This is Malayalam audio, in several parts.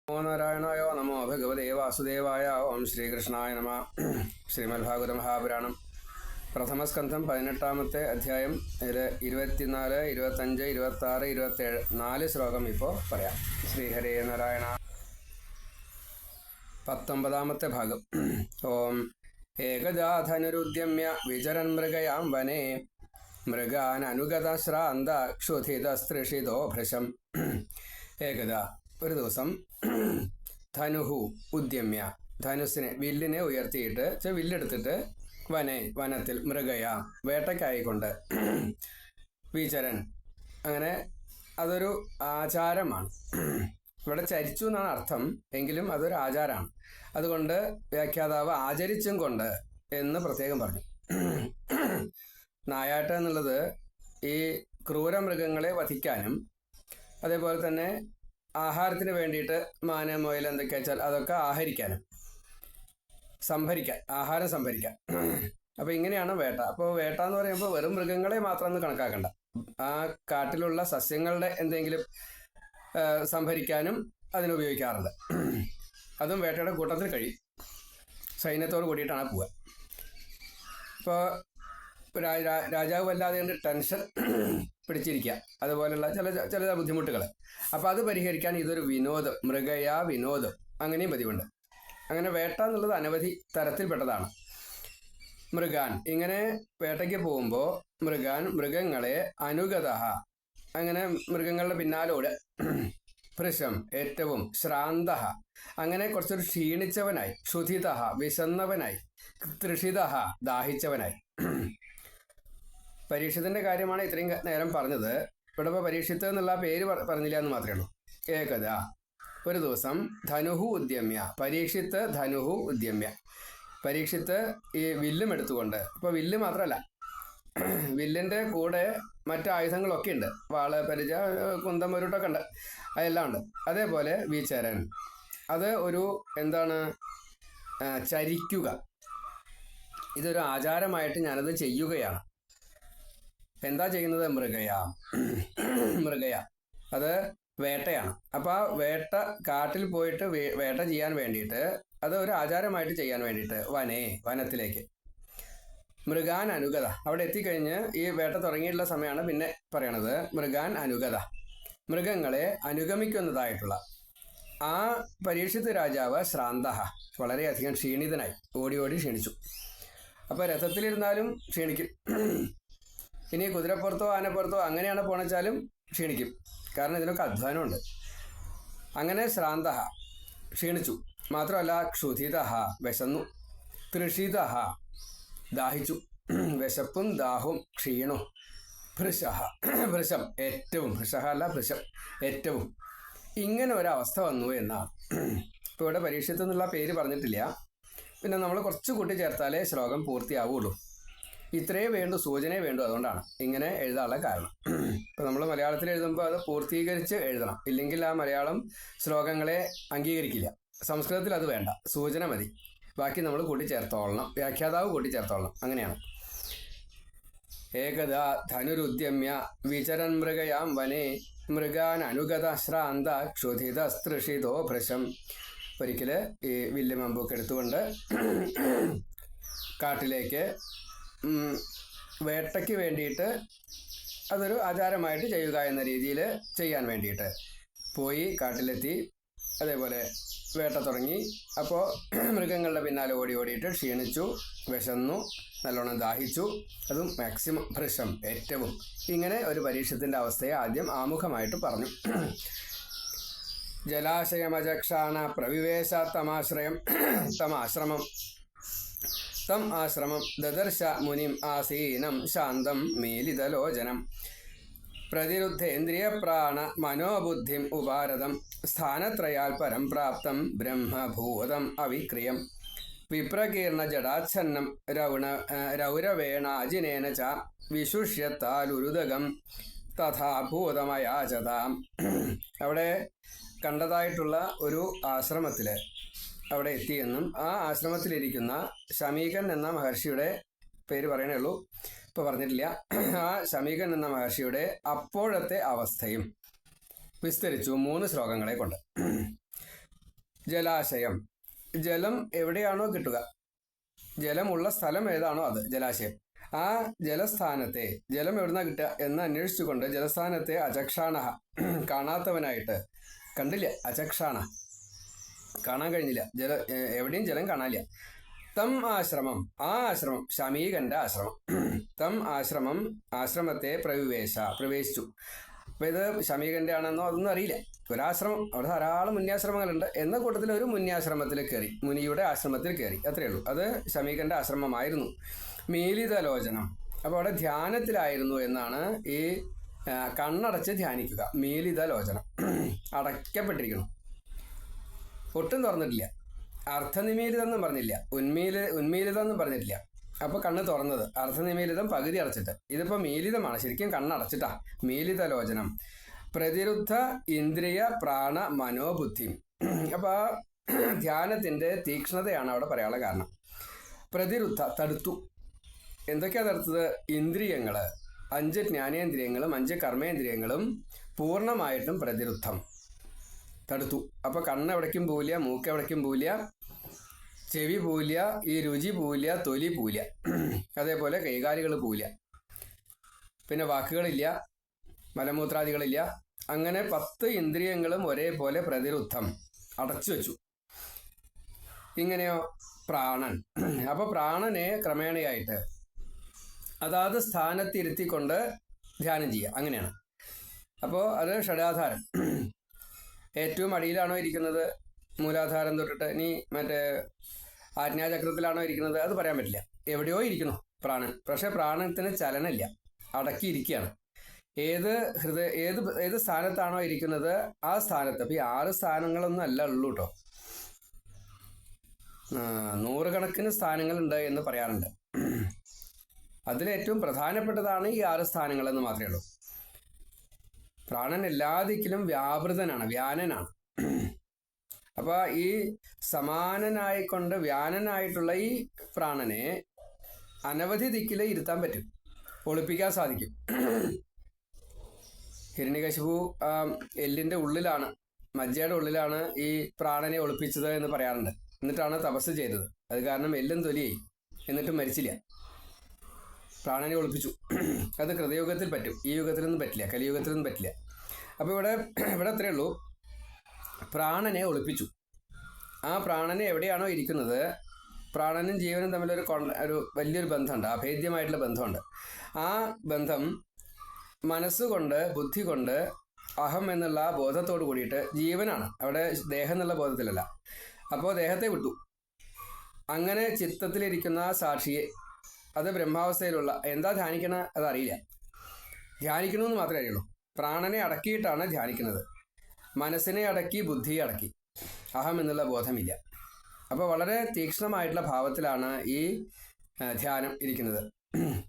നമോ നാരായണായ നമോ ഭഗവതേ വാസുദേവായ ഓം ശ്രീകൃഷ്ണായ നമ. ശ്രീമദ്ഭാഗവത മഹാപുരാണം പ്രഥമസ്കന്ധം 18-ാമത്തെ അധ്യായം. ഇതിൽ 24, 25, 26, 27 4 ശ്ലോകം ഇപ്പോൾ പറയാം. ശ്രീഹരേ നാരായണ. 19-ാമത്തെ ഭാഗം. ഓം ഏകജാധനുരുദ്യമ്യ വിചരൻ മൃഗയാം വനേ മൃഗാൻ അനുഗതശ്രാന്ത ക്ഷുധിതസ്തൃഷിതോ ഭൃശം. ഏകദ ഒരു ദിവസം ധനുഹു ഉദ്യമ്യ ധനുസിനെ വില്ലിനെ ഉയർത്തിയിട്ട് വില്ലെടുത്തിട്ട് വനത്തിൽ മൃഗയ വേട്ടയ്ക്കായിക്കൊണ്ട് വിചരൻ അങ്ങനെ അതൊരു ആചാരമാണ്. ഇവിടെ ചരിച്ചു എന്നാണ് അർത്ഥം, എങ്കിലും അതൊരു ആചാരമാണ്. അതുകൊണ്ട് വ്യാഖ്യാതാവ് ആചരിച്ചും കൊണ്ട് എന്ന് പ്രത്യേകം പറഞ്ഞു. നായാട്ട് എന്നുള്ളത് ഈ ക്രൂരമൃഗങ്ങളെ വധിക്കാനും അതേപോലെ തന്നെ ആഹാരത്തിന് വേണ്ടിയിട്ട് മാന മുയൽ എന്തൊക്കെയാ വെച്ചാൽ അതൊക്കെ ആഹരിക്കാനും ആഹാരം സംഭരിക്കാൻ. അപ്പോൾ ഇങ്ങനെയാണ് വേട്ട. അപ്പോൾ വേട്ട എന്ന് പറയുമ്പോൾ വെറും മൃഗങ്ങളെ മാത്രം ഒന്ന് കണക്കാക്കണ്ട, ആ കാട്ടിലുള്ള സസ്യങ്ങളുടെ എന്തെങ്കിലും സംഭരിക്കാനും അതിനുപയോഗിക്കാറുണ്ട്. അതും വേട്ടയുടെ കൂട്ടത്തിൽ കഴിയും. സൈന്യത്തോട് കൂടിയിട്ടാണ് പോവുക. ഇപ്പോൾ രാജാവ് വല്ലാതെ കൊണ്ട് ടെൻഷൻ പിടിച്ചിരിക്കുക, അതുപോലുള്ള ചില ബുദ്ധിമുട്ടുകൾ. അപ്പോൾ അത് പരിഹരിക്കാൻ ഇതൊരു വിനോദം, മൃഗയാ വിനോദം, അങ്ങനെയും പതിവുണ്ട്. അങ്ങനെ വേട്ട എന്നുള്ളത് അനവധി തരത്തിൽപ്പെട്ടതാണ്. മൃഗാൻ ഇങ്ങനെ വേട്ടയ്ക്ക് പോകുമ്പോൾ മൃഗങ്ങളെ അനുഗത അങ്ങനെ മൃഗങ്ങളുടെ പിന്നാലോട് ഭൃശം ഏറ്റവും ശ്രാന്ത അങ്ങനെ കുറച്ചൊരു ക്ഷീണിച്ചവനായി, ക്ഷുധിത വിശന്നവനായി, തൃഷിത ദാഹിച്ചവനായി. പരീക്ഷത്തിന്റെ കാര്യമാണ് ഇത്രയും നേരം പറഞ്ഞത്. ഇവിടെ ഇപ്പോൾ പരീക്ഷിത്ത് എന്നുള്ള പേര് പറഞ്ഞില്ല എന്ന് മാത്രമേ ഉള്ളൂ. ഏകദ ഒരു ദിവസം ധനുഹു ഉദ്യമ്യ പരീക്ഷിത്ത് ധനുഹു ഉദ്യമ്യ പരീക്ഷിത്ത് ഈ വില്ലും എടുത്തുകൊണ്ട്, ഇപ്പോൾ വില്ല് മാത്രമല്ല വില്ലിൻ്റെ കൂടെ മറ്റു ആയുധങ്ങളൊക്കെ ഉണ്ട്, വാള് പരിച കുന്തം ഒരുട്ടൊക്കെ ഉണ്ട്, അതെല്ലാം ഉണ്ട്. അതേപോലെ വിചരൻ അത് ഒരു എന്താണ് ചരിക്കുക, ഇതൊരു ആചാരമായിട്ട് ഞാനത് ചെയ്യുകയാണ്. എന്താ ചെയ്യുന്നത്? മൃഗയ അത് വേട്ടയാണ്. അപ്പോൾ ആ വേട്ട കാട്ടിൽ പോയിട്ട് വേട്ട ചെയ്യാൻ വേണ്ടിയിട്ട്, അത് ഒരു ആചാരമായിട്ട് ചെയ്യാൻ വേണ്ടിയിട്ട് വനത്തിലേക്ക് മൃഗാൻ അനുഗത അവിടെ എത്തിക്കഴിഞ്ഞ് ഈ വേട്ട തുടങ്ങിയിട്ടുള്ള സമയമാണ് പിന്നെ പറയണത്. മൃഗാൻ അനുഗത മൃഗങ്ങളെ അനുഗമിക്കുന്നതായിട്ടുള്ള ആ പരീക്ഷിത് രാജാവ് ശ്രാന്ത വളരെയധികം ക്ഷീണിതനായി, ഓടി ക്ഷീണിച്ചു. അപ്പോൾ രഥത്തിലിരുന്നാലും ക്ഷീണിക്കും, ഇനി കുതിരപ്പുറത്തോ ആനപ്പുറത്തോ അങ്ങനെയാണ് പോണെച്ചാലും ക്ഷീണിക്കും, കാരണം ഇതിനൊക്കെ അധ്വാനമുണ്ട്. അങ്ങനെ ശ്രാന്ത ക്ഷീണിച്ചു, മാത്രമല്ല ക്ഷുധിത വിശന്നു, തൃഷിത ദാഹിച്ചു, വിശപ്പും ദാഹവും ക്ഷീണവും, ഭൃശം ഏറ്റവും, അല്ല ഭൃശം ഏറ്റവും, ഇങ്ങനെ ഒരവസ്ഥ വന്നു എന്നാണ്. ഇപ്പോൾ ഇവിടെ പരീക്ഷത്ത് എന്നുള്ള പേര് പറഞ്ഞിട്ടില്ല, പിന്നെ നമ്മൾ കുറച്ച് കൂട്ടി ചേർത്താലേ ശ്ലോകം പൂർത്തിയാവുള്ളൂ. ഇത്രയേ വേണ്ടു, സൂചനയെ വേണ്ടു, അതുകൊണ്ടാണ് ഇങ്ങനെ എഴുതാനുള്ള കാരണം. ഇപ്പം നമ്മൾ മലയാളത്തിൽ എഴുതുമ്പോൾ അത് പൂർത്തീകരിച്ച് എഴുതണം, ഇല്ലെങ്കിൽ ആ മലയാളം ശ്ലോകങ്ങളെ അംഗീകരിക്കില്ല. സംസ്കൃതത്തിൽ അത് വേണ്ട, സൂചന മതി, ബാക്കി നമ്മൾ കൂട്ടിച്ചേർത്തോളണം, വ്യാഖ്യാതാവ് കൂട്ടിച്ചേർത്തോളണം, അങ്ങനെയാണ്. ഏകദ ധനുരുദ്യമ്യ വിചരൻ മൃഗയാം വനേ മൃഗാൻ അനുഗത ശ്രാന്ത ക്ഷുധിതസ്തൃഷിതോ ഭൃശം. ഒരിക്കൽ ഈ വില്ലുമമ്പൊക്കെ എടുത്തുകൊണ്ട് കാട്ടിലേക്ക് വേട്ടയ്ക്ക് വേണ്ടിയിട്ട് അതൊരു ആചാരമായിട്ട് ചെയ്യുക എന്ന രീതിയിൽ ചെയ്യാൻ വേണ്ടിയിട്ട് പോയി കാട്ടിലെത്തി. അതേപോലെ വേട്ട തുടങ്ങി. അപ്പോൾ മൃഗങ്ങളുടെ പിന്നാലെ ഓടിയിട്ട് ക്ഷീണിച്ചു, വിശന്നു, നല്ലോണം ദാഹിച്ചു, അതും മാക്സിമം, ഭൃശം ഏറ്റവും. ഇങ്ങനെ ഒരു പരീക്ഷത്തിൻ്റെ അവസ്ഥയെ ആദ്യം ആമുഖമായിട്ട് പറഞ്ഞു. ജലാശയമജക്ഷാണ പ്രവിവേശ തമാശ്രമം തം ആശ്രമം ദദർശ മുനിം ആസീനം ശാന്തം മീലിതലോചനം പ്രതിരുദ്ധേന്ദ്രിയപ്രാണ മനോബുദ്ധിം ഉപാരതം സ്ഥാനത്രയാൽ പരം പ്രാപ്തം ബ്രഹ്മഭൂതം അവിക്രിയം വിപ്രകീർണ ജടാച്ഛന്നം രൗരവേണാജിനേന ച വിശുഷ്യത്താലുരുദകം തഥാഭൂതമയാചതാം. അവിടെ കണ്ടതായിട്ടുള്ള ഒരു ആശ്രമത്തിൽ അവിടെ എത്തിയെന്നും ആ ആശ്രമത്തിലിരിക്കുന്ന ശമീകൻ എന്ന മഹർഷിയുടെ പേര് പറയണേ ഉള്ളൂ, ഇപ്പോൾ പറഞ്ഞിട്ടില്ല. ആ ശമീകൻ എന്ന മഹർഷിയുടെ അപ്പോഴത്തെ അവസ്ഥയും വിസ്തരിച്ചു 3 ശ്ലോകങ്ങളെ കൊണ്ട്. ജലാശയം, ജലം എവിടെയാണോ കിട്ടുക, ജലമുള്ള സ്ഥലം ഏതാണോ അത് ജലാശയം. ആ ജലസ്ഥാനത്തെ, ജലം എവിടുന്നാ കിട്ടുക എന്ന് അന്വേഷിച്ചുകൊണ്ട് ജലസ്ഥാനത്തെ അചക്ഷാണ, കാണാത്തവനായിട്ട്, കണ്ടില്ല, അചക്ഷാണ, കാണാൻ കഴിഞ്ഞില്ല, എവിടെയും ജലം കാണാനില്ല. തം ആശ്രമം, ആ ആശ്രമം, ശമീകന്റെ ആശ്രമം, തം ആശ്രമം, ആശ്രമത്തെ പ്രവേശിച്ചു. അപ്പൊ ഇത് ശമീകന്റെ ആണെന്നോ അതൊന്നും അറിയില്ല. ഒരാശ്രമം, അവിടെ ധാരാളം മുന്യാശ്രമങ്ങളുണ്ട്. എന്ന കൂട്ടത്തിൽ ഒരു മുന്യാശ്രമത്തിൽ കയറി, മുനിയുടെ ആശ്രമത്തിൽ കയറി, അത്രയേ ഉള്ളൂ. അത് ശമീകന്റെ ആശ്രമമായിരുന്നു. മീലിതലോചനം, അപ്പോൾ അവിടെ ധ്യാനത്തിലായിരുന്നു എന്നാണ്. ഈ കണ്ണടച്ച് ധ്യാനിക്കുക, മീലിതലോചനം, അടയ്ക്കപ്പെട്ടിരിക്കണം, ഒട്ടും തുറന്നിട്ടില്ല. അർത്ഥനിമീലിതം എന്നും പറഞ്ഞില്ല, ഉന്മീലിതം എന്നും പറഞ്ഞിട്ടില്ല. അപ്പൊ കണ്ണ് തുറന്നത്, അർത്ഥനിമീലിതം പകുതി അടച്ചിട്ട്. ഇതിപ്പോ മീലിതമാണ്, ശരിക്കും കണ്ണടച്ചിട്ടാ. മീലിതലോചനം, പ്രതിരുദ്ധ ഇന്ദ്രിയ പ്രാണ മനോബുദ്ധി. അപ്പൊ ആ ധ്യാനത്തിന്റെ തീക്ഷ്ണതയാണ് അവിടെ പറയാനുള്ള കാരണം. പ്രതിരുദ്ധ, തടുത്തു. എന്തൊക്കെയാ തടുത്തത്? ഇന്ദ്രിയങ്ങള്, 5 ജ്ഞാനേന്ദ്രിയങ്ങളും 5 കർമ്മേന്ദ്രിയങ്ങളും പൂർണ്ണമായിട്ടും പ്രതിരുദ്ധം, തടുത്തു. അപ്പൊ കണ്ണ് എവിടേക്കും പോവില്ല, മൂക്ക് എവിടേക്കും പോവില്ല, ചെവി പോവില്ല, ഈ രുചി പോവില്ല, തൊലി പോവില്ല, അതേപോലെ കൈകാലുകൾ പോവില്ല, പിന്നെ വാക്കുകളില്ല, മലമൂത്രാദികളില്ല. അങ്ങനെ 10 ഇന്ദ്രിയങ്ങളും ഒരേപോലെ പ്രതിരുദ്ധം, അടച്ചു വെച്ചു. ഇങ്ങനെയോ പ്രാണൻ. അപ്പൊ പ്രാണനെ ക്രമേണയായിട്ട് അതാത് സ്ഥാനത്തിരുത്തിക്കൊണ്ട് ധ്യാനം ചെയ്യുക, അങ്ങനെയാണ്. അപ്പോൾ അത് ഷഡാധാരം. ഏറ്റവും അടിയിലാണോ ഇരിക്കുന്നത്, മൂലാധാരം തൊട്ടിട്ട്, ഇനി മറ്റേ ആജ്ഞാചക്രത്തിലാണോ ഇരിക്കുന്നത്, അത് പറയാൻ പറ്റില്ല. എവിടെയോ ഇരിക്കുന്നു പ്രാണൻ, പക്ഷെ പ്രാണത്തിന് ചലനമില്ല, അടക്കിയിരിക്കുകയാണ്. ഏത് സ്ഥാനത്താണോ ഇരിക്കുന്നത് ആ സ്ഥാനത്ത്. അപ്പൊ ഈ 6 സ്ഥാനങ്ങളൊന്നും അല്ല ഉള്ളൂ കേട്ടോ, 100 കണക്കിന് സ്ഥാനങ്ങളുണ്ട് എന്ന് പറയാറുണ്ട്. അതിലേറ്റവും പ്രധാനപ്പെട്ടതാണ് ഈ 6 സ്ഥാനങ്ങൾ എന്ന് മാത്രമേ ഉള്ളൂ. പ്രാണൻ എല്ലാ ദിക്കിലും വ്യാപൃതനാണ്, വ്യാനനാണ്. അപ്പൊ ഈ സമാനനായിക്കൊണ്ട് വ്യാനനായിട്ടുള്ള ഈ പ്രാണനെ അനവധി ദിക്കിൽ ഇരുത്താൻ പറ്റും, ഒളിപ്പിക്കാൻ സാധിക്കും. ഹിരണ്യകശിപു എല്ലിന്റെ ഉള്ളിലാണ്, മജ്ജയുടെ ഉള്ളിലാണ് ഈ പ്രാണനെ ഒളിപ്പിച്ചത് എന്ന് പറയാറുണ്ട്. എന്നിട്ടാണ് തപസ് ചെയ്തത്. അത് കാരണം എല്ലും തൊലിയായി, എന്നിട്ടും മരിച്ചില്ല. പ്രാണനെ ഒളിപ്പിച്ചു. അത് കൃതയുഗത്തിൽ പറ്റും, ഈ യുഗത്തിലൊന്നും പറ്റില്ല, കലിയുഗത്തിലൊന്നും പറ്റില്ല. അപ്പോൾ ഇവിടെ അത്രയേ ഉള്ളൂ, പ്രാണനെ ഒളിപ്പിച്ചു. ആ പ്രാണനെ എവിടെയാണോ ഇരിക്കുന്നത്, പ്രാണനും ജീവനും തമ്മിലൊരു വലിയൊരു ബന്ധമുണ്ട്, അഭേദ്യമായിട്ടുള്ള ബന്ധമുണ്ട്. ആ ബന്ധം മനസ്സുകൊണ്ട്, ബുദ്ധി കൊണ്ട്, അഹം എന്നുള്ള ബോധത്തോട് കൂടിയിട്ട്, ജീവനാണ് അവിടെ, ദേഹം എന്നുള്ള ബോധത്തിലല്ല. അപ്പോൾ ദേഹത്തെ വിട്ടു. അങ്ങനെ ചിത്തത്തിലിരിക്കുന്ന സാക്ഷിയെ, അത് ബ്രഹ്മാവസ്ഥയിലുള്ള, എന്താ ധ്യാനിക്കണ അതറിയില്ല, ധ്യാനിക്കണമെന്ന് മാത്രമേ അറിയുള്ളൂ. പ്രാണനെ അടക്കിയിട്ടാണ് ധ്യാനിക്കുന്നത്. മനസ്സിനെ അടക്കി, ബുദ്ധിയെ അടക്കി, അഹം എന്നുള്ള ബോധമില്ല. അപ്പോൾ വളരെ തീക്ഷ്ണമായിട്ടുള്ള ഭാവത്തിലാണ് ഈ ധ്യാനം ഇരിക്കുന്നത്.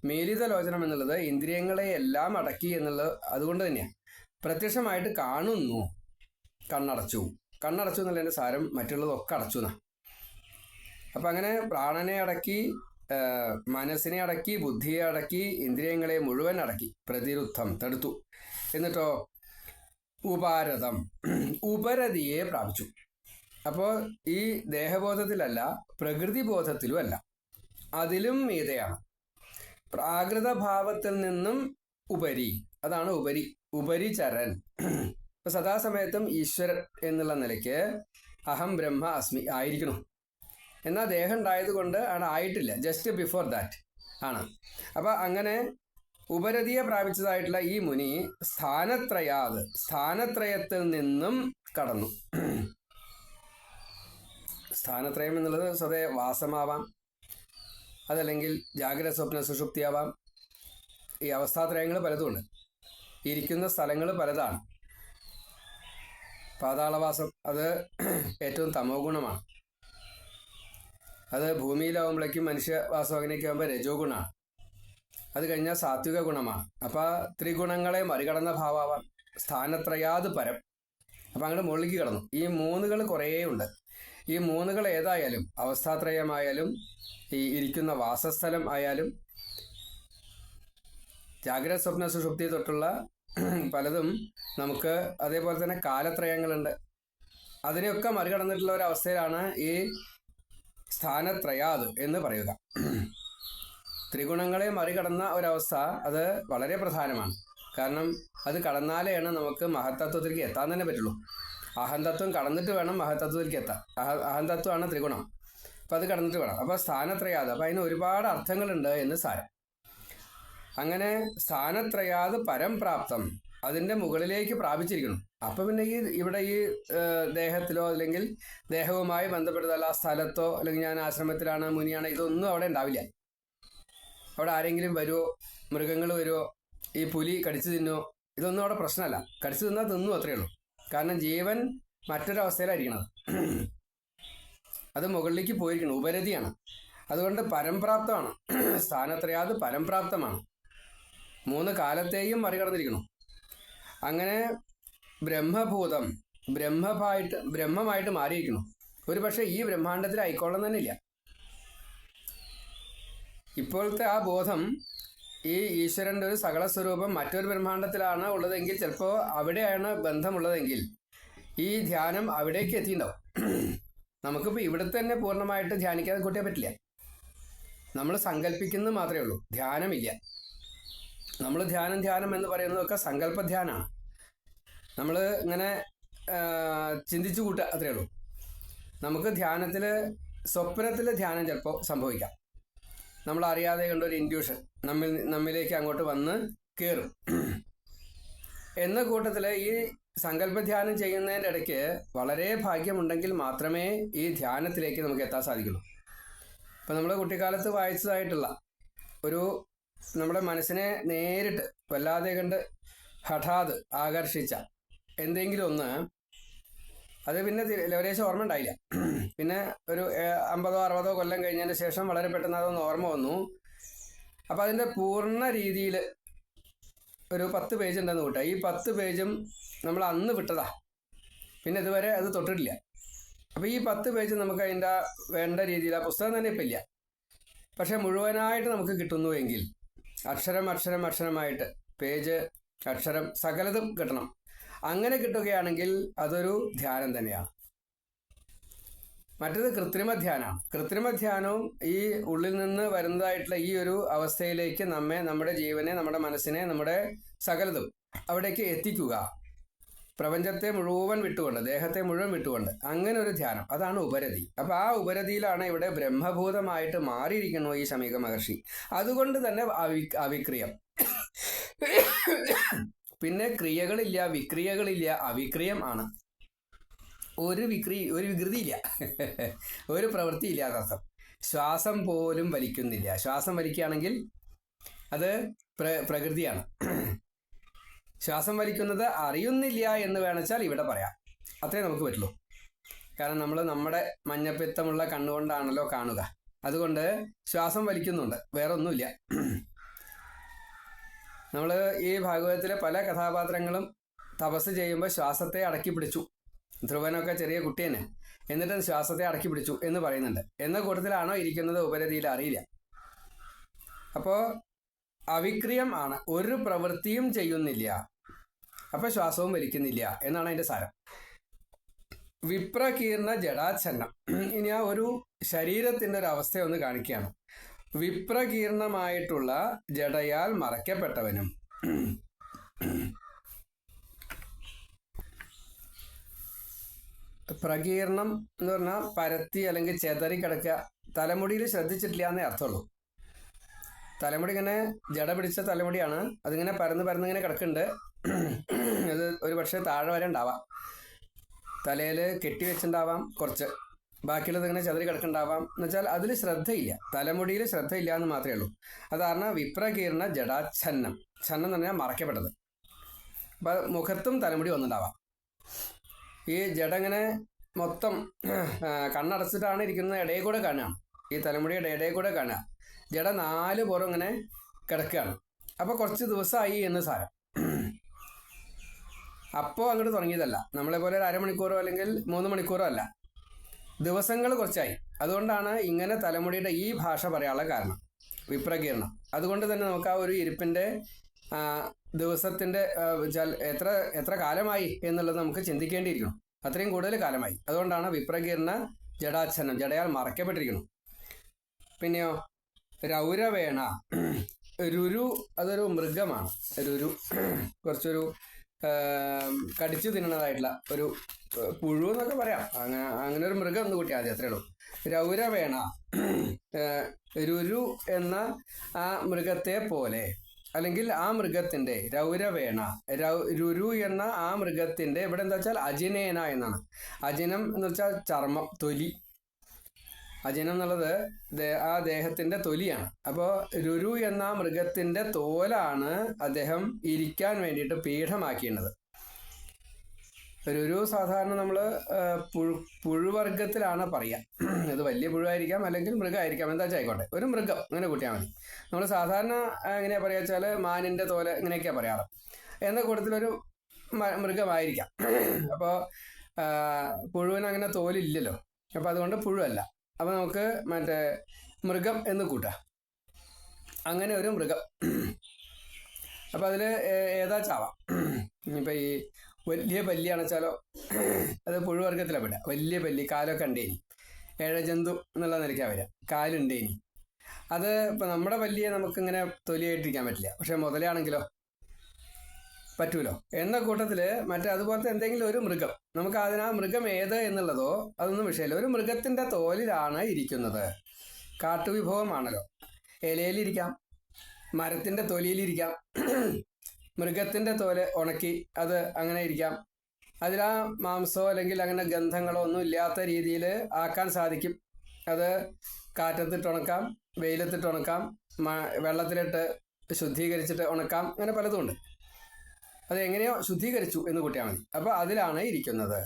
മീലിതലോചനം എന്നുള്ളത് ഇന്ദ്രിയങ്ങളെ എല്ലാം അടക്കി എന്നുള്ളത് അതുകൊണ്ട് തന്നെയാണ്. പ്രത്യക്ഷമായിട്ട് കാണുന്നു, കണ്ണടച്ചു എന്നുള്ളതിൻ്റെ സാരം മറ്റുള്ളതൊക്കെ അടച്ചു എന്നാ. അപ്പം അങ്ങനെ പ്രാണനെ അടക്കി, മനസ്സിനെ അടക്കി, ബുദ്ധിയെ അടക്കി, ഇന്ദ്രിയങ്ങളെ മുഴുവൻ അടക്കി, പ്രതിരുദ്ധം, തടുത്തു. എന്നിട്ടോ ഉപാരതം, ഉപരതിയെ പ്രാപിച്ചു. അപ്പോൾ ഈ ദേഹബോധത്തിലല്ല, പ്രകൃതി ബോധത്തിലുമല്ല, അതിലും മീതെയാണ്. പ്രാകൃതഭാവത്തിൽ നിന്നും ഉപരി, അതാണ് ഉപരി, ഉപരിചരൻ. ഇപ്പൊ സദാസമയത്തും ഈശ്വരൻ എന്നുള്ള നിലയ്ക്ക് അഹം ബ്രഹ്മ അസ്മി ആയിരിക്കണം. എന്നാൽ ദേഹം ഉണ്ടായത് കൊണ്ട് അവിടെ ആയിട്ടില്ല, ജസ്റ്റ് ബിഫോർ ദാറ്റ് ആണ്. അപ്പൊ അങ്ങനെ ഉപരതിയെ പ്രാപിച്ചതായിട്ടുള്ള ഈ മുനി സ്ഥാനത്രയത്തിൽ നിന്നും കടന്നു. സ്ഥാനത്രയം എന്നുള്ളത് സ്വതേ വാസമാവാം, അതല്ലെങ്കിൽ ജാഗ്രത സ്വപ്ന സുഷുപ്തിയാവാം. ഈ അവസ്ഥാത്രയങ്ങൾ പലതുമുണ്ട്, ഇരിക്കുന്ന സ്ഥലങ്ങൾ പലതാണ്. പാതാളവാസം അത് ഏറ്റവും തമോ ഗുണമാണ്. അത് ഭൂമിയിലാവുമ്പോഴേക്കും മനുഷ്യവാസം അങ്ങനെയൊക്കെ ആകുമ്പോൾ രജോ ഗുണമാണ്. അത് കഴിഞ്ഞാൽ സാത്വിക ഗുണമാണ്. അപ്പം ത്രിഗുണങ്ങളെ മറികടന്ന ഭാവാവാം. സ്ഥാനത്രയാത് പരം. അപ്പം അങ്ങോട്ട് മുകളിലേക്ക് കടന്നു. ഈ 3 കുറേ ഉണ്ട്. ഈ 3 ഏതായാലും, അവസ്ഥാത്രയമായാലും, ഈ ഇരിക്കുന്ന വാസസ്ഥലം ആയാലും, ജാഗ്രത സ്വപ്ന സുഷുപ്തി തൊട്ടുള്ള പലതും നമുക്ക്, അതേപോലെ തന്നെ കാലത്രയങ്ങളുണ്ട്. അതിനെയൊക്കെ മറികടന്നിട്ടുള്ള ഒരു അവസ്ഥയിലാണ് ഈ സ്ഥാനത്രയാത് എന്ന് പറയുക. ത്രിഗുണങ്ങളെ മറികടന്ന ഒരവസ്ഥ അത് വളരെ പ്രധാനമാണ്. കാരണം അത് കടന്നാലെയാണ് നമുക്ക് മഹത്തത്വത്തിലേക്ക് എത്താൻ തന്നെ പറ്റുള്ളൂ. അഹന്തത്വം കടന്നിട്ട് വേണം മഹത്തത്വത്തിലേക്ക് എത്താൻ. അഹന്തത്വമാണ് ത്രിഗുണം. അപ്പം അത് കടന്നിട്ട് വേണം. അപ്പോൾ സ്ഥാനത്രയാത്, അപ്പം അതിന് ഒരുപാട് അർത്ഥങ്ങളുണ്ട് എന്ന് സാരം. അങ്ങനെ സ്ഥാനത്രയാത് പരം പ്രാപ്തം, അതിൻ്റെ മുകളിലേക്ക് പ്രാപിച്ചിരിക്കണം. അപ്പം പിന്നെ ഇവിടെ ഈ ദേഹത്തിലോ അല്ലെങ്കിൽ ദേഹവുമായി ബന്ധപ്പെട്ടതല്ല സ്ഥലത്തോ അല്ലെങ്കിൽ ഞാൻ ആശ്രമത്തിലാണ് മുനിയാണ് ഇതൊന്നും അവിടെ ഉണ്ടാവില്ല. അവിടെ ആരെങ്കിലും വരുമോ, മൃഗങ്ങൾ വരുമോ, ഈ പുലി കടിച്ചു തിന്നുമോ, ഇതൊന്നും അവിടെ പ്രശ്നമല്ല. കടിച്ചു തിന്നാൽ തിന്നു അത്രയേ ഉള്ളൂ. കാരണം ജീവൻ മറ്റൊരവസ്ഥയിലായിരിക്കണത്. അത് മുകളിലേക്ക് പോയിരിക്കണം, ഉപരതിയാണ്. അതുകൊണ്ട് പരംപ്രാപ്തമാണ്. സ്ഥാനത്രയാത് പരംപ്രാപ്തമാണ്. 3 കാലത്തെയും മറികടന്നിരിക്കണം. അങ്ങനെ ബ്രഹ്മഭൂതം ബ്രഹ്മമായിട്ട് മാറിയിരിക്കണം. ഒരു പക്ഷേ ഈ ബ്രഹ്മാണ്ടത്തിൽ ആയിക്കോളണം തന്നെ ഇല്ല. ഇപ്പോഴത്തെ ആ ബോധം ഈ ഈശ്വരൻ്റെ ഒരു സകല സ്വരൂപം മറ്റൊരു ബ്രഹ്മാണ്ടത്തിലാണ് ഉള്ളതെങ്കിൽ, ചിലപ്പോൾ അവിടെയാണ് ബന്ധമുള്ളതെങ്കിൽ ഈ ധ്യാനം അവിടേക്ക് എത്തിയിട്ടുണ്ടാവും. നമുക്കിപ്പോൾ ഇവിടെ തന്നെ പൂർണ്ണമായിട്ട് ധ്യാനിക്കാതെ കൂട്ടിയാൽ പറ്റില്ല. നമ്മൾ സങ്കല്പിക്കുന്നത് മാത്രമേ ഉള്ളൂ, ധ്യാനമില്ല. നമ്മൾ ധ്യാനം എന്ന് പറയുന്നതൊക്കെ സങ്കല്പധ്യാനമാണ്. നമ്മൾ ഇങ്ങനെ ചിന്തിച്ചു കൂട്ടുക അത്രയേ ഉള്ളൂ. നമുക്ക് ധ്യാനത്തിൽ സ്വപ്നത്തിൽ ധ്യാനം ചിലപ്പോൾ സംഭവിക്കാം. നമ്മൾ അറിയാതെ കണ്ടൊരു ഇൻഡ്യൂഷൻ നമ്മിലേക്ക് അങ്ങോട്ട് വന്ന് കയറും. എന്ന കൂട്ടത്തിൽ ഈ സങ്കല്പധ്യാനം ചെയ്യുന്നതിൻ്റെ ഇടയ്ക്ക് വളരെ ഭാഗ്യമുണ്ടെങ്കിൽ മാത്രമേ ഈ ധ്യാനത്തിലേക്ക് നമുക്ക് എത്താൻ സാധിക്കുള്ളൂ. ഇപ്പം നമ്മൾ കുട്ടിക്കാലത്ത് വായിച്ചതായിട്ടുള്ള ഒരു നമ്മുടെ മനസ്സിനെ നേരിട്ട് വല്ലാതെ കണ്ട് ഹഠാത് ആകർഷിച്ച എന്തെങ്കിലും ഒന്ന്, അത് പിന്നെ ലേശം ഓർമ്മ ഉണ്ടായില്ല. പിന്നെ ഒരു 50-60 കൊല്ലം കഴിഞ്ഞതിന് ശേഷം വളരെ പെട്ടെന്ന് അതൊന്ന് ഓർമ്മ വന്നു. അപ്പം അതിൻ്റെ പൂർണ്ണ രീതിയിൽ ഒരു 10 പേജ് ഉണ്ടെന്ന് കൂട്ടുക. ഈ 10 പേജും നമ്മൾ അന്ന് വിട്ടതാ, പിന്നെ ഇതുവരെ അത് തൊട്ടിട്ടില്ല. അപ്പോൾ ഈ 10 പേജ് നമുക്ക് അതിൻ്റെ വേണ്ട രീതിയിൽ, ആ പുസ്തകം തന്നെ ഇപ്പം ഇല്ല, പക്ഷെ മുഴുവനായിട്ട് നമുക്ക് കിട്ടുന്നുവെങ്കിൽ അക്ഷരമായിട്ട് പേജ് അക്ഷരം സകലതും കിട്ടണം. അങ്ങനെ കിട്ടുകയാണെങ്കിൽ അതൊരു ധ്യാനം തന്നെയാണ്. മറ്റത് കൃത്രിമ ധ്യാനമാണ്. കൃത്രിമ ധ്യാനവും ഈ ഉള്ളിൽ നിന്ന് വരുന്നതായിട്ടുള്ള ഈ ഒരു അവസ്ഥയിലേക്ക് നമ്മുടെ ജീവനെ, നമ്മുടെ മനസ്സിനെ, നമ്മുടെ സകലതും അവിടേക്ക് എത്തിക്കുക. പ്രപഞ്ചത്തെ മുഴുവൻ വിട്ടുകൊണ്ട്, ദേഹത്തെ മുഴുവൻ വിട്ടുകൊണ്ട്, അങ്ങനെ ഒരു ധ്യാനം, അതാണ് ഉപരതി. അപ്പം ആ ഉപരതിയിലാണ് ഇവിടെ ബ്രഹ്മഭൂതമായിട്ട് മാറിയിരിക്കുന്നു ഈ ശമീക മഹർഷി. അതുകൊണ്ട് തന്നെ അവിക്രിയം. പിന്നെ ക്രിയകളില്ല, വിക്രിയകളില്ല, അവിക്രിയം ആണ്. ഒരു വികൃതിയില്ല, ഒരു പ്രവൃത്തിയില്ല എന്നർത്ഥം. ശ്വാസം പോലും വലിക്കുന്നില്ല. ശ്വാസം വലിക്കുകയാണെങ്കിൽ അത് പ്രകൃതിയാണ്. ശ്വാസം വലിക്കുന്നത് അറിയുന്നില്ല എന്ന് വേണമെച്ചാൽ ഇവിടെ പറയാം. അത്രേ നമുക്ക് പറ്റുള്ളൂ. കാരണം നമ്മൾ നമ്മുടെ മഞ്ഞപ്പിത്തമുള്ള കണ്ണുകൊണ്ടാണല്ലോ കാണുക. അതുകൊണ്ട് ശ്വാസം വലിക്കുന്നുണ്ട്, വേറെ ഒന്നുമില്ല. നമ്മൾ ഈ ഭാഗവതത്തിലെ പല കഥാപാത്രങ്ങളും തപസ് ചെയ്യുമ്പോൾ ശ്വാസത്തെ അടക്കി പിടിച്ചു. ധ്രുവനൊക്കെ ചെറിയ കുട്ടി തന്നെ, എന്നിട്ട് ശ്വാസത്തെ അടക്കി പിടിച്ചു എന്ന് പറയുന്നുണ്ട്. എന്ന കൂട്ടത്തിലാണോ ഇരിക്കുന്നത് ഉപരതിയിൽ അറിയില്ല. അപ്പോൾ അവിക്രിയം ആണ്, ഒരു പ്രവൃത്തിയും ചെയ്യുന്നില്ല, അപ്പോൾ ശ്വാസവും വലിക്കുന്നില്ല എന്നാണ് അതിൻ്റെ സാരം. വിപ്രകീർണ ജഡാച്ഛന്നം. ഇനി ആ ഒരു ശരീരത്തിൻ്റെ ഒരു അവസ്ഥ ഒന്ന് കാണിക്കുകയാണ്. വിപ്രകീർണമായിട്ടുള്ള ജഡയാൽ മറയ്ക്കപ്പെട്ടവനും. പ്രകീർണം എന്ന് പറഞ്ഞാൽ പരത്തി അല്ലെങ്കിൽ ചെതറി കിടക്കുക. തലമുടിയിൽ ശ്രദ്ധിച്ചിട്ടില്ല എന്നേ അർത്ഥമുള്ളൂ. തലമുടി ഇങ്ങനെ ജട പിടിച്ച തലമുടിയാണ്, അതിങ്ങനെ പരന്നിങ്ങനെ കിടക്കുന്നുണ്ട്. അത് ഒരു പക്ഷേ താഴെ വരെ ഉണ്ടാവാം. തലയിൽ കെട്ടിവെച്ചിട്ടുണ്ടാവാം കുറച്ച്, ബാക്കിയുള്ളത് ഇങ്ങനെ ചെതറി കിടക്കുന്നുണ്ടാവാം. എന്ന് വെച്ചാൽ അതിൽ ശ്രദ്ധയില്ല, തലമുടിയിൽ ശ്രദ്ധയില്ല എന്ന് മാത്രമേ ഉള്ളൂ. അതാണ് വിപ്രകീർണ ജഡാച്ഛന്നം. ഛന്നം എന്ന് പറഞ്ഞാൽ മറയ്ക്കപ്പെട്ടത്. അപ്പം മുഖത്തും തലമുടി വന്നിട്ടുണ്ടാവാം. ഈ ജഡ ഇങ്ങനെ മൊത്തം കണ്ണടച്ചിട്ടാണ് ഇരിക്കുന്നത്, ഇടയിൽ കൂടെ കാണുകയാണ്. ഈ തലമുടിയുടെ ഇടയിൽ കൂടെ കാണുക. ജഡ 4 പുറം ഇങ്ങനെ കിടക്കുകയാണ്. അപ്പോൾ കുറച്ച് ദിവസമായി എന്ന് സാരം. അപ്പോൾ അങ്ങോട്ട് തുടങ്ങിയതല്ല, നമ്മളെ പോലെ ഒരു അരമണിക്കൂറോ അല്ലെങ്കിൽ 3 മണിക്കൂറോ അല്ല, ദിവസങ്ങൾ കുറച്ചായി. അതുകൊണ്ടാണ് ഇങ്ങനെ തലമുടിയുടെ ഈ ഭാഷ പറയാനുള്ള കാരണം, വിപ്രകീർണം. അതുകൊണ്ട് തന്നെ നമുക്ക് ആ ഒരു ഇരിപ്പിൻ്റെ ദിവസത്തിൻ്റെ എത്ര കാലമായി എന്നുള്ളത് നമുക്ക് ചിന്തിക്കേണ്ടിയിരിക്കണം. അത്രയും കൂടുതൽ കാലമായി. അതുകൊണ്ടാണ് വിപ്രകീർണ ജഡാച്ഛന്നം, ജടയാൽ മറയ്ക്കപ്പെട്ടിരിക്കുന്നു. പിന്നെയോ രൗരവേണ, രുരു അതൊരു മൃഗമാണ്. രുരു കുറച്ചൊരു കടിച്ചു തിന്നണതായിട്ടുള്ള ഒരു പുഴു എന്നൊക്കെ പറയാം. അങ്ങനെ ഒരു മൃഗം ഒന്ന് കൂട്ടി ആദ്യം, അത്രേ ഉള്ളൂ. രൗരവേണ, രുരു എന്ന ആ മൃഗത്തെ പോലെ, അല്ലെങ്കിൽ ആ മൃഗത്തിന്റെ രൗരവേണ, രുരു എന്ന ആ മൃഗത്തിന്റെ, ഇവിടെ എന്താ വെച്ചാൽ അജിനേന എന്നാണ്. അജിനം എന്ന് വെച്ചാൽ ചർമ്മം, തൊലി. അജിനം എന്നുള്ളത് ആ ദേഹത്തിന്റെ തൊലിയാണ്. അപ്പോൾ രുരു എന്ന മൃഗത്തിന്റെ തോലാണ് അദ്ദേഹം ഇരിക്കാൻ വേണ്ടിയിട്ട് പീഠമാക്കിയത്. രുരു സാധാരണ നമ്മൾ പുഴുവർഗത്തിലാണ് പറയുക. അത് വലിയ പുഴുവായിരിക്കാം, അല്ലെങ്കിൽ മൃഗമായിരിക്കാം, എന്താ ആയിക്കോട്ടെ, ഒരു മൃഗം അങ്ങനെ കൂട്ടിയാൽ മതി. നമ്മൾ സാധാരണ എങ്ങനെയാ പറയുക വെച്ചാൽ മാനിന്റെ തോല് ഇങ്ങനെയൊക്കെയാ പറയാറ്. എന്ന കൂട്ടത്തിലൊരു മൃഗമായിരിക്കാം. അപ്പോൾ പുഴുവിന് അങ്ങനെ തോലില്ലല്ലോ, അപ്പോൾ അതുകൊണ്ട് പുഴുവല്ല. അപ്പോൾ നമുക്ക് മറ്റേ മൃഗം എന്ന് കൂട്ടാം. അങ്ങനെ ഒരു മൃഗം. അപ്പം അതിൽ ഏതാ ചാവാം. ഇനിയിപ്പോൾ ഈ വലിയ പല്ലിയാണെച്ചാലോ അത് പുഴുവർഗത്തിലാണ് പെടുക. വലിയ പല്ലി, കാലൊക്കെ ഉണ്ടേനി, ഏഴജന്തു എന്നുള്ള നിലയ്ക്കാണ് വരിക, കാലുണ്ടേനി. അത് ഇപ്പം നമ്മുടെ പല്ലിയെ നമുക്കിങ്ങനെ തൊലിയായിട്ടിരിക്കാൻ പറ്റില്ല. പക്ഷെ മുതലാണെങ്കിലോ പറ്റൂലോ. എന്ന കൂട്ടത്തിൽ മറ്റേ അതുപോലത്തെ എന്തെങ്കിലും ഒരു മൃഗം, നമുക്ക് അതിന് ആ മൃഗം ഏത് എന്നുള്ളതോ അതൊന്നും വിഷയമില്ല. ഒരു മൃഗത്തിന്റെ തോലിലാണ് ഇരിക്കുന്നത്. കാട്ടുവിഭവമാണല്ലോ. ഇലയിലിരിക്കാം, മരത്തിന്റെ തൊലിയിലിരിക്കാം, മൃഗത്തിന്റെ തോല് ഉണക്കി അത് അങ്ങനെ ഇരിക്കാം. അതിൽ ആ മാംസമോ അല്ലെങ്കിൽ അങ്ങനെ ഗന്ധങ്ങളോ ഒന്നും ഇല്ലാത്ത രീതിയിൽ ആക്കാൻ സാധിക്കും. അത് കാറ്റത്തിട്ട് ഉണക്കാം, വെയിലത്തിട്ട് ഉണക്കാം, വെള്ളത്തിലിട്ട് ശുദ്ധീകരിച്ചിട്ട് ഉണക്കാം. അങ്ങനെ പലതും ഉണ്ട്. അത് എങ്ങനെയോ ശുദ്ധീകരിച്ചു എന്ന് കൂട്ടിയാൽ മതി. അപ്പോൾ അതിലാണ് ഇരിക്കുന്നത്.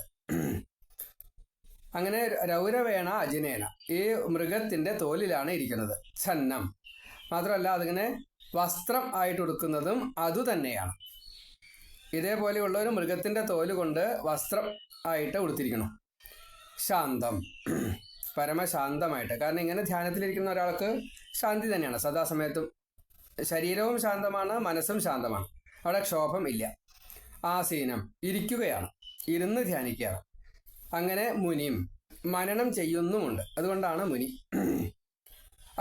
അങ്ങനെ രൗരവേണ അജിനേന, ഈ മൃഗത്തിന്റെ തോലിലാണ് ഇരിക്കുന്നത്. ഛന്നം മാത്രമല്ല, അതിങ്ങനെ വസ്ത്രം ആയിട്ട് ഉടുക്കുന്നതും അതുതന്നെയാണ്. ഇതേപോലെയുള്ള ഒരു മൃഗത്തിന്റെ തോല് കൊണ്ട് വസ്ത്രം ആയിട്ട് ഉടുത്തിരിക്കണം. ശാന്തം, പരമശാന്തമായിട്ട്. കാരണം ഇങ്ങനെ ധ്യാനത്തിലിരിക്കുന്ന ഒരാൾക്ക് ശാന്തി തന്നെയാണ് സദാസമയത്തും. ശരീരവും ശാന്തമാണ്, മനസ്സും ശാന്തമാണ്. അവിടെ ക്ഷോഭം ഇല്ല. ആസീനം, ഇരിക്കുകയാണ്, ഇരുന്ന് ധ്യാനിക്കുകയാണ്. അങ്ങനെ മുനിയും മനനം ചെയ്യുന്നുമുണ്ട്. അതുകൊണ്ടാണ് മുനി.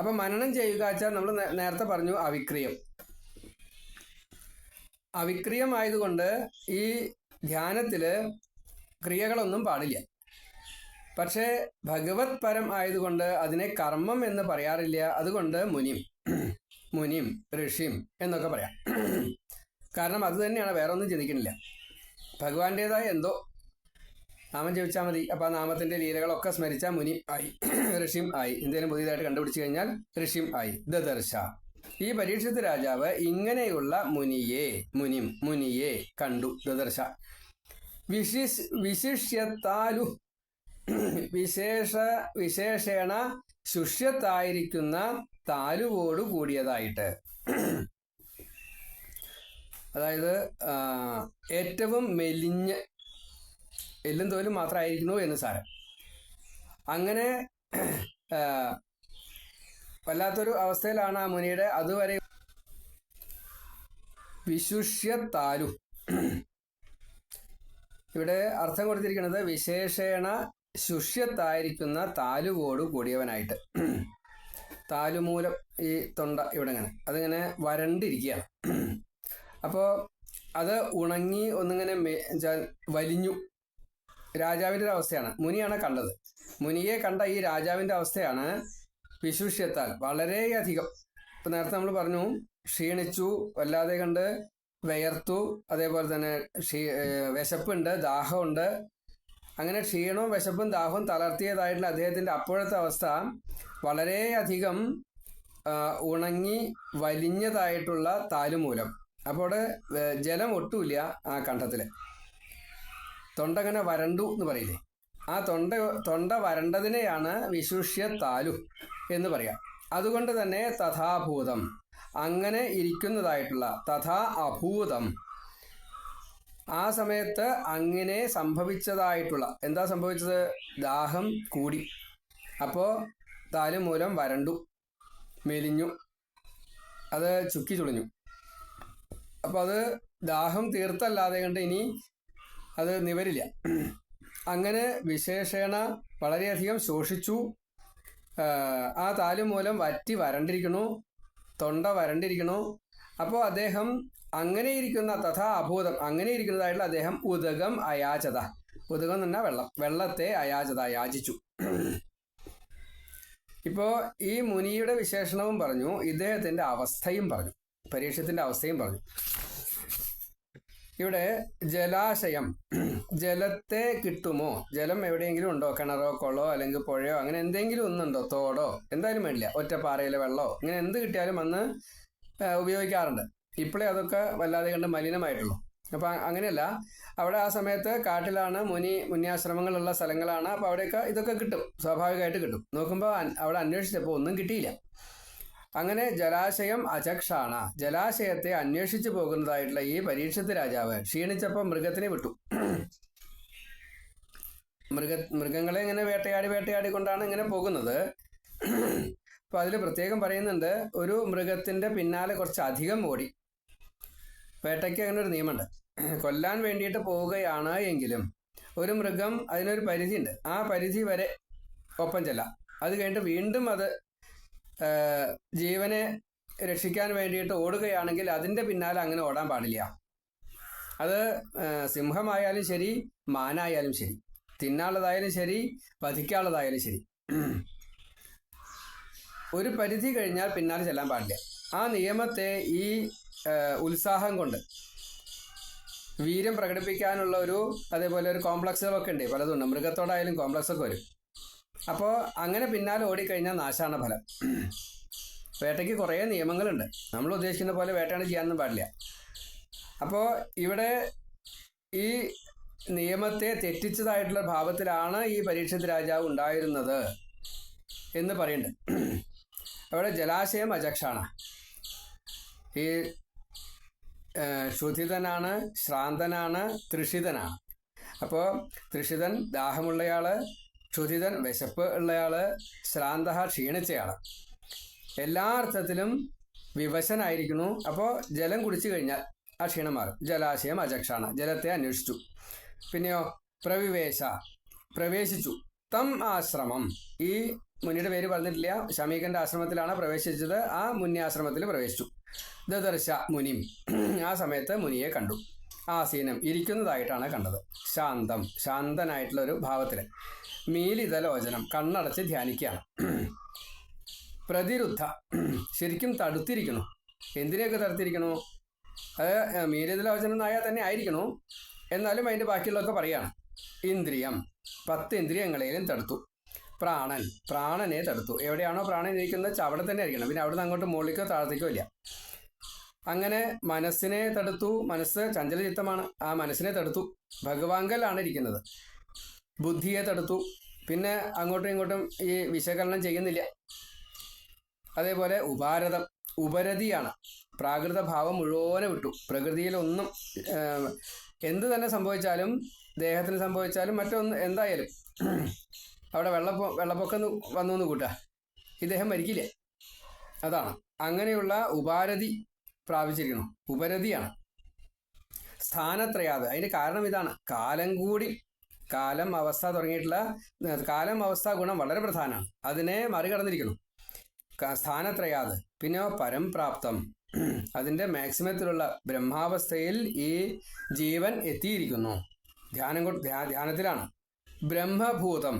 അപ്പം മനനം ചെയ്യുക വെച്ചാൽ നമ്മൾ നേരത്തെ പറഞ്ഞു അവിക്രിയം. അവിക്രിയമായതുകൊണ്ട് ഈ ധ്യാനത്തിൽ ക്രിയകളൊന്നും പാടില്ല. പക്ഷേ ഭഗവത് പരം ആയതുകൊണ്ട് അതിനെ കർമ്മം എന്ന് പറയാറില്ല. അതുകൊണ്ട് മുനിയും ഋഷിയും എന്നൊക്കെ പറയാം. കാരണം അത് തന്നെയാണ്, വേറെ ഒന്നും ചിന്തിക്കണില്ല. ഭഗവാന്റേതായ എന്തോ നാമം ജപിച്ചാൽ മതി. അപ്പോൾ ആ നാമത്തിന്റെ ലീലകളൊക്കെ സ്മരിച്ചാൽ മുനി ആയി, ഋഷിയും ആയി. എന്തെങ്കിലും പുതിയതായിട്ട് കണ്ടുപിടിച്ചു കഴിഞ്ഞാൽ ഋഷിയും ആയി. ദദർശ, ഈ പരീക്ഷിത് രാജാവ് ഇങ്ങനെയുള്ള മുനിയെ കണ്ടു. ദദർശ വിശിഷ്യത്താലു, വിശേഷേണ ശുഷ്യത്തായിരിക്കുന്ന താലുവോട് കൂടിയതായിട്ട്. അതായത് ഏറ്റവും മെലിഞ്ഞ് എല്ലും തോലും മാത്രമായിരിക്കുന്നു എന്ന് സാരം. അങ്ങനെ വല്ലാത്തൊരു അവസ്ഥയിലാണ് ആ മുനിയുടെ. അതുവരെ വിശുഷ്യത്താലു, ഇവിടെ അർത്ഥം കൊടുത്തിരിക്കുന്നത് വിശേഷേണ ശുഷ്യത്തായിരിക്കുന്ന താലുവോട് കൂടിയവനായിട്ട്. താലുമൂലം, ഈ തൊണ്ട ഇവിടെ ഇങ്ങനെ അതിങ്ങനെ വരണ്ടിരിക്കുകയാണ്. അപ്പോൾ അത് ഉണങ്ങി ഒന്നിങ്ങനെ വലിഞ്ഞു. രാജാവിൻ്റെ ഒരു അവസ്ഥയാണ്. മുനിയാണ് കണ്ടത്. മുനിയെ കണ്ട ഈ രാജാവിൻ്റെ അവസ്ഥയാണ് വിശുഷ്യത്താൽ, വളരെയധികം. ഇപ്പം നേരത്തെ നമ്മൾ പറഞ്ഞു ക്ഷീണിച്ചു, വല്ലാതെ കണ്ട് വിയർത്തു, അതേപോലെ തന്നെ വിശപ്പുണ്ട്, ദാഹമുണ്ട്. അങ്ങനെ ക്ഷീണവും വിശപ്പും ദാഹവും തളർത്തിയതായിട്ടുള്ള അദ്ദേഹത്തിൻ്റെ അപ്പോഴത്തെ അവസ്ഥ വളരെയധികം ഉണങ്ങി വലിഞ്ഞതായിട്ടുള്ള താലുമൂലം. അപ്പോൾ ജലം ഒട്ടുമില്ല ആ കണ്ഠത്തിൽ. തൊണ്ട ഇങ്ങനെ വരണ്ടു എന്ന് പറയില്ലേ, ആ തൊണ്ട വരണ്ടതിനെയാണ് വിശുഷ്യ താലു എന്ന് പറയാം. അതുകൊണ്ട് തന്നെ തഥാഭൂതം, അങ്ങനെ ഇരിക്കുന്നതായിട്ടുള്ള, തഥാ അഭൂതം, ആ സമയത്ത് അങ്ങനെ സംഭവിച്ചതായിട്ടുള്ള. എന്താ സംഭവിച്ചത്? ദാഹം കൂടി. അപ്പോൾ താലുമൂലം വരണ്ടു, മെലിഞ്ഞു, അത് ചുക്കി ചുളിഞ്ഞു. അപ്പോൾ അത് ദാഹം തീർത്തല്ലാതെ കണ്ട് ഇനി അത് നിവരില്ല. അങ്ങനെ വിശേഷേണ വളരെയധികം ശോഷിച്ചു. ആ താലുമൂലം വറ്റി വരണ്ടിരിക്കണു, തൊണ്ട വരണ്ടിരിക്കണു. അപ്പോൾ അദ്ദേഹം അങ്ങനെയിരിക്കുന്ന തഥാ അഭൂതം അങ്ങനെയിരിക്കുന്നതായിട്ടുള്ള അദ്ദേഹം ഉദകം അയാചത. ഉദകം എന്ന് പറഞ്ഞാൽ വെള്ളത്തെ അയാചത യാചിച്ചു. ഇപ്പോൾ ഈ മുനിയുടെ വിശേഷണവും പറഞ്ഞു, ഇദ്ദേഹത്തിന്റെ അവസ്ഥയും പറഞ്ഞു, പരീക്ഷത്തിന്റെ അവസ്ഥയും പറഞ്ഞു. ഇവിടെ ജലാശയം, ജലത്തെ കിട്ടുമോ? ജലം എവിടെയെങ്കിലും ഉണ്ടോ? കിണറോ കുളമോ അല്ലെങ്കിൽ പുഴയോ അങ്ങനെ എന്തെങ്കിലും ഒന്നുണ്ടോ? തോടോ? എന്തായാലും വേണ്ടില്ല, ഒറ്റപ്പാറയിലെ വെള്ളമോ, ഇങ്ങനെ എന്ത് കിട്ടിയാലും അന്ന് ഉപയോഗിക്കാറുണ്ട്. ഇപ്പോഴേ അതൊക്കെ വല്ലാതെ കണ്ട് മലിനമായിട്ടുള്ളൂ. അപ്പം അങ്ങനെയല്ല, അവിടെ ആ സമയത്ത് കാട്ടിലാണ്, മുന്യാശ്രമങ്ങളുള്ള സ്ഥലങ്ങളാണ്. അപ്പോൾ അവിടെയൊക്കെ ഇതൊക്കെ കിട്ടും, സ്വാഭാവികമായിട്ട് കിട്ടും. നോക്കുമ്പോൾ അവിടെ അന്വേഷിച്ചപ്പോൾ ഒന്നും കിട്ടിയില്ല. അങ്ങനെ ജലാശയം അചക്ഷാണ, ജലാശയത്തെ അന്വേഷിച്ചു പോകുന്നതായിട്ടുള്ള ഈ പരീക്ഷത്ത് രാജാവ് ക്ഷീണിച്ചപ്പോൾ മൃഗത്തിനെ വിട്ടു. മൃഗങ്ങളെ ഇങ്ങനെ വേട്ടയാടി കൊണ്ടാണ് ഇങ്ങനെ പോകുന്നത്. അപ്പൊ അതിൽ പ്രത്യേകം പറയുന്നുണ്ട്, ഒരു മൃഗത്തിന്റെ പിന്നാലെ കുറച്ച് അധികം ഓടി. വേട്ടയ്ക്ക് അങ്ങനെ ഒരു നിയമമുണ്ട്, കൊല്ലാൻ വേണ്ടിയിട്ട് പോവുകയാണ് എങ്കിലും ഒരു മൃഗം അതിനൊരു പരിധിയുണ്ട്, ആ പരിധി വരെ ഒപ്പം ചെല്ലാം. അത് കഴിഞ്ഞിട്ട് വീണ്ടും അത് ജീവനെ രക്ഷിക്കാൻ വേണ്ടിയിട്ട് ഓടുകയാണെങ്കിൽ അതിൻ്റെ പിന്നാലെ അങ്ങനെ ഓടാൻ പാടില്ല. അത് സിംഹമായാലും ശരി, മാനായാലും ശരി, തിന്നാനുള്ളതായാലും ശരി, വധിക്കാനുള്ളതായാലും ശരി, ഒരു പരിധി കഴിഞ്ഞാൽ പിന്നാലെ ചെല്ലാൻ പാടില്ല. ആ നിയമത്തെ ഈ ഉത്സാഹം കൊണ്ട് വീര്യം പ്രകടിപ്പിക്കാനുള്ള അതേപോലെ ഒരു കോംപ്ലക്സുകളൊക്കെ ഉണ്ട്, പലതുണ്ട്. മൃഗത്തോടായാലും കോംപ്ലക്സൊക്കെ വരും. അപ്പോൾ അങ്ങനെ പിന്നാലെ ഓടിക്കഴിഞ്ഞാൽ നാശാണ് ഫലം. വേട്ടയ്ക്ക് കുറേ നിയമങ്ങളുണ്ട്, നമ്മൾ ഉദ്ദേശിക്കുന്ന പോലെ വേട്ടയാണ് ചെയ്യാനൊന്നും പാടില്ല. അപ്പോൾ ഇവിടെ ഈ നിയമത്തെ തെറ്റിച്ചതായിട്ടുള്ള ഭാവത്തിലാണ് ഈ പരീക്ഷത്ത് രാജാവ് ഉണ്ടായിരുന്നത് എന്ന് പറയുന്നുണ്ട്. അവിടെ ജലാശയം അചക്ഷാണ്. ഈ ക്ഷുധിതനാണ്, ശ്രാന്തനാണ്, തൃഷിതനാണ്. അപ്പോൾ തൃഷിതൻ ദാഹമുള്ളയാള്, ക്ഷുധിതൻ വിശപ്പ് ഉള്ളയാള്, ശ്രാന്ത ക്ഷീണിച്ചയാള്, എല്ലാ അർത്ഥത്തിലും വിവശനായിരിക്കുന്നു. അപ്പോൾ ജലം കുടിച്ചു കഴിഞ്ഞാൽ ആ ക്ഷീണം മാറും. ജലാശയം അചക്ഷാണ്, ജലത്തെ അന്വേഷിച്ചു. പിന്നെയോ പ്രവേശിച്ചു. തം ആശ്രമം, ഈ മുനിയുടെ പേര് പറഞ്ഞിട്ടില്ല, ശമീകന്റെ ആശ്രമത്തിലാണ് പ്രവേശിച്ചത്. ആ മുന്യാശ്രമത്തിൽ പ്രവേശിച്ചു. ദദർശ മുനിം, ആ സമയത്ത് മുനിയെ കണ്ടു. ആസീനം, ഇരിക്കുന്നതായിട്ടാണ് കണ്ടത്. ശാന്തനായിട്ടുള്ള ഒരു ഭാവത്തില്. മീലിതലോചനം, കണ്ണടച്ച് ധ്യാനിക്കുകയാണ്. പ്രതിരുദ്ധ, ശരിക്കും തടുത്തിരിക്കുന്നു. എന്തിനെയൊക്കെ തടുത്തിരിക്കണു? അത് മീലിതലോചനം എന്നായാൽ തന്നെ ആയിരിക്കണു, എന്നാലും അതിൻ്റെ ബാക്കിയുള്ളതൊക്കെ പറയാണ്. ഇന്ദ്രിയം, 10 ഇന്ദ്രിയങ്ങളെയും തടുത്തു. പ്രാണനെ തടുത്തു. എവിടെയാണോ പ്രാണൻ ഇരിക്കുന്നത് അവിടെ തന്നെ ഇരിക്കണം, പിന്നെ അവിടുന്ന് അങ്ങോട്ട് മുകളിലേക്കോ താഴത്തേക്കോ ഇല്ല. അങ്ങനെ മനസ്സിനെ തടുത്തു. മനസ്സ് ചഞ്ചലചിത്തമാണ്, ആ മനസ്സിനെ തടുത്തു. ഭഗവാങ്കലാണ് ഇരിക്കുന്നത്. ബുദ്ധിയെ തടുത്തു. പിന്നെ അങ്ങോട്ടും ഇങ്ങോട്ടും ഈ വിശകലനം ചെയ്യുന്നില്ല. അതേപോലെ ഉപരതിയാണ്. പ്രാകൃത ഭാവം മുഴുവനെ വിട്ടു. പ്രകൃതിയിലൊന്നും എന്ത് തന്നെ സംഭവിച്ചാലും, ദേഹത്തിന് സംഭവിച്ചാലും മറ്റൊന്ന് എന്തായാലും, അവിടെ വെള്ളപ്പൊക്കം വന്നു എന്ന് കൂട്ടുക, ഇദ്ദേഹം മരിക്കില്ല. അതാണ് അങ്ങനെയുള്ള ഉപാരതി പ്രാപിച്ചിരിക്കണം. ഉപരതിയാണ്. സ്ഥാനത്രയാത്, അതിന്റെ കാരണം ഇതാണ്. കാലം അവസ്ഥ തുടങ്ങിയിട്ടുള്ള കാലം അവസ്ഥ ഗുണം വളരെ പ്രധാനമാണ്. അതിനെ മറികടന്നിരിക്കണം. സ്ഥാനത്രയാത്. പിന്നെ പരംപ്രാപ്തം, അതിന്റെ മാക്സിമത്തിലുള്ള ബ്രഹ്മാവസ്ഥയിൽ ഈ ജീവൻ എത്തിയിരിക്കുന്നു. ധ്യാനത്തിലാണ്. ബ്രഹ്മഭൂതം,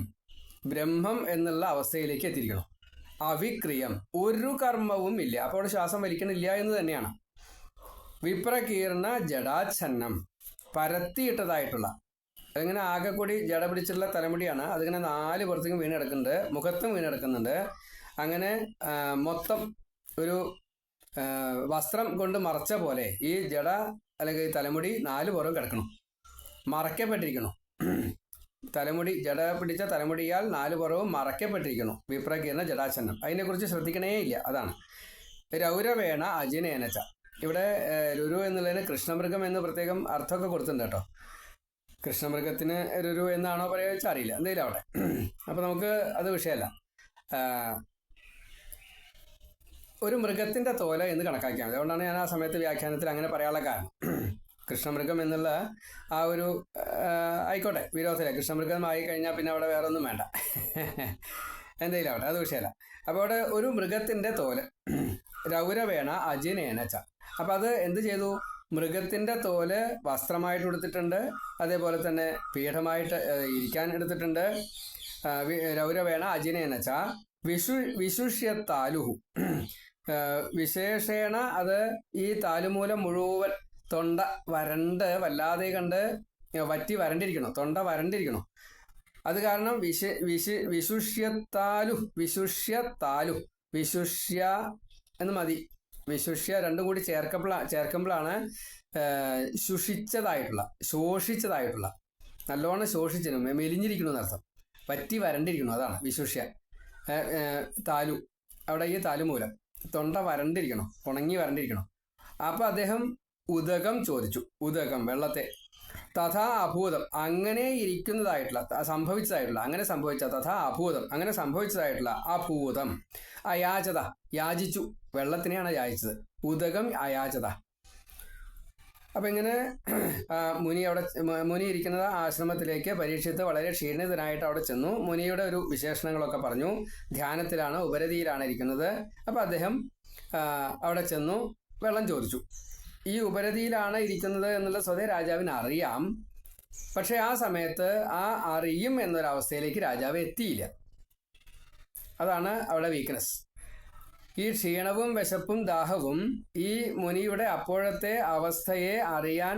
ബ്രഹ്മം എന്നുള്ള അവസ്ഥയിലേക്ക് എത്തിയിരിക്കണം. അവിക്രിയം, ഒരു കർമ്മവും ഇല്ല. അപ്പോൾ ശ്വാസം വലിക്കണില്ല എന്ന് തന്നെയാണ്. വിപ്രകീർണ ജഡാച്ഛന്നം, പരത്തിയിട്ടതായിട്ടുള്ള, അതിങ്ങനെ ആകെ കൂടി ജട പിടിച്ചിട്ടുള്ള തലമുടിയാണ്. അതിങ്ങനെ 4 പുറത്തേക്കും വീണ് കിടക്കുന്നുണ്ട്, മുഖത്തും വീണ് കിടക്കുന്നുണ്ട്. അങ്ങനെ മൊത്തം ഒരു വസ്ത്രം കൊണ്ട് മറച്ച പോലെ ഈ ജട അല്ലെങ്കിൽ തലമുടി 4 പുറവും കിടക്കണം, മറയ്ക്കപ്പെട്ടിരിക്കണം. ജട പിടിച്ച തലമുടിയാൽ 4 പുറവും മറയ്ക്കപ്പെട്ടിരിക്കുന്നു. വിപ്രകീർണ ജടാച്ഛന്നം, അതിനെക്കുറിച്ച് ശ്രദ്ധിക്കണേ ഇല്ല. അതാണ് രൗരവേണ അജിനേനച്ച. ഇവിടെ രുരു എന്നുള്ളതിന് കൃഷ്ണമൃഗം എന്ന് പ്രത്യേകം അർത്ഥമൊക്കെ കൊടുത്തിട്ടുണ്ട് കേട്ടോ. കൃഷ്ണമൃഗത്തിന് രുരു എന്നാണോ പറയുക വെച്ചാൽ അറിയില്ല, എന്തെങ്കിലും അവിടെ. അപ്പോൾ നമുക്ക് അത് വിഷയമല്ല. ഒരു മൃഗത്തിന്റെ തോല എന്ന് കണക്കാക്കിയാൽ മതി. അതുകൊണ്ടാണ് ഞാൻ ആ സമയത്ത് വ്യാഖ്യാനത്തിൽ അങ്ങനെ പറയാനുള്ള കാരണം. കൃഷ്ണമൃഗം എന്നുള്ള ആ ഒരു ആയിക്കോട്ടെ, വിരോധമില്ല. കൃഷ്ണമൃഗമായി കഴിഞ്ഞാൽ പിന്നെ അവിടെ വേറെ ഒന്നും വേണ്ട. എന്തെങ്കിലും ആവട്ടെ, അത് വിഷയമല്ല. അപ്പോൾ അവിടെ ഒരു മൃഗത്തിൻ്റെ തോല് രൗരവേണ അജിനേന ച. അപ്പം അത് എന്ത് ചെയ്തു? മൃഗത്തിൻ്റെ തോല് വസ്ത്രമായിട്ട് എടുത്തിട്ടുണ്ട്, അതേപോലെ തന്നെ പീഠമായിട്ട് ഇരിക്കാൻ എടുത്തിട്ടുണ്ട്. രൗരവേണ അജിനേന ച വിശുഷ്യത്താലുഹു. വിശേഷേണ അത് ഈ താലുമൂലം മുഴുവൻ തൊണ്ട വരണ്ട് വല്ലാതെ കണ്ട് വറ്റി വരണ്ടിരിക്കണോ, തൊണ്ട വരണ്ടിരിക്കണോ. അത് കാരണം വിശുഷ്യത്താലു വിശുഷ്യ എന്ന് മതി. വിശുഷ്യ രണ്ടും കൂടി ചേർക്കുമ്പോഴാണ് ശോഷിച്ചതായിട്ടുള്ള നല്ലോണം ശോഷിച്ചിരുന്നു, മെലിഞ്ഞിരിക്കുന്നു എന്നർത്ഥം. വറ്റി വരണ്ടിരിക്കുന്നു, അതാണ് വിശുഷ്യ. താലു, അവിടെ ഈ താലുമൂലം തൊണ്ട വരണ്ടിരിക്കണം, ഉണങ്ങി വരണ്ടിരിക്കണം. അപ്പം അദ്ദേഹം ഉദകം ചോദിച്ചു. ഉദകം, വെള്ളത്തെ. തഥാ അഭൂതം, അങ്ങനെ ഇരിക്കുന്നതായിട്ടുള്ള അങ്ങനെ സംഭവിച്ച തഥാ അഭൂതം, അങ്ങനെ സംഭവിച്ചതായിട്ടുള്ള അഭൂതം. അയാചത, യാചിച്ചു, വെള്ളത്തിനെയാണ് യാചിച്ചത്. ഉദകം അയാചത. അപ്പം ഇങ്ങനെ മുനി ഇരിക്കുന്ന ആശ്രമത്തിലേക്ക് പരീക്ഷിത്ത് വളരെ ക്ഷീണിതനായിട്ട് അവിടെ ചെന്നു. മുനിയുടെ ഒരു വിശേഷണങ്ങളൊക്കെ പറഞ്ഞു. ധ്യാനത്തിലാണ്, ഉപരതിയിലാണ് ഇരിക്കുന്നത്. അപ്പം അദ്ദേഹം അവിടെ ചെന്നു വെള്ളം ചോദിച്ചു. ഈ ഉപരതിയിലാണ് ഇരിക്കുന്നത് എന്നുള്ള സ്വതേ രാജാവിന് അറിയാം. പക്ഷെ ആ സമയത്ത് ആ അറിയും എന്നൊരവസ്ഥയിലേക്ക് രാജാവ് എത്തിയില്ല. അതാണ് അവിടെ വീക്ക്നെസ്. ഈ ക്ഷീണവും വിശപ്പും ദാഹവും ഈ മുനിയുടെ അപ്പോഴത്തെ അവസ്ഥയെ അറിയാൻ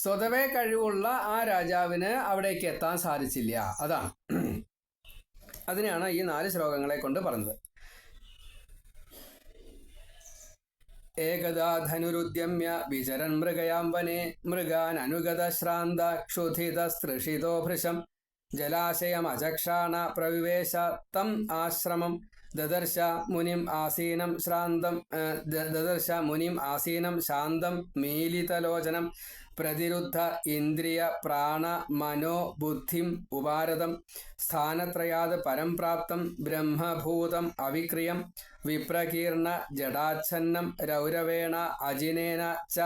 സ്വതവേ കഴിവുള്ള ആ രാജാവിന് അവിടേക്ക് എത്താൻ സാധിച്ചില്ല. അതാണ്, അതിനെയാണ് ഈ 4 ശ്ലോകങ്ങളെ കൊണ്ട് പറഞ്ഞത്. ഏകദാ ധനുരുദ്യമ്യ വിചരൻ മൃഗയാം വനെ മൃഗാൻ അനുഗത ശ്രാന്ത ക്ഷുധിത സ്തൃഷിതോ ഭൃശം ജലാശയമചക്ഷാണ പ്രവിവേശ തം ആശ്രമം ദദർശ മുനിം ആസീനം ശാന്തം മീലിതലോചനം പ്രതിരുദ്ധ ഇന്ദ്രിയ പ്രാണ മനോ ബുദ്ധിം ഉപാരതം സ്ഥാനത്രയാത് പരം പ്രാപ്തം ബ്രഹ്മഭൂതം അവിക്രിയം വിപ്രകീർണ ജടാച്ഛന്നം രൗരവേണ അജിനേന ച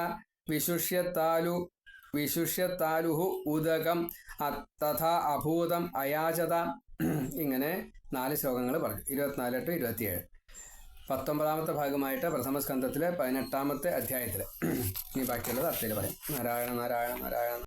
വിശുഷ്യത്താലുഹു ഉദകം തഥാ അഭൂതം അയാചത. ഇങ്ങനെ 4 ശ്ലോകങ്ങൾ പറഞ്ഞു. 24 to 27. 19ാമത്തെ ഭാഗമായിട്ട് പ്രഥമ സ്കന്ധത്തിലെ 18ാമത്തെ അധ്യായത്തിൽ. ഇനി ബാക്കിയുള്ളത് അടുത്തതിൽ പറയും. നാരായണ നാരായണ നാരായണ.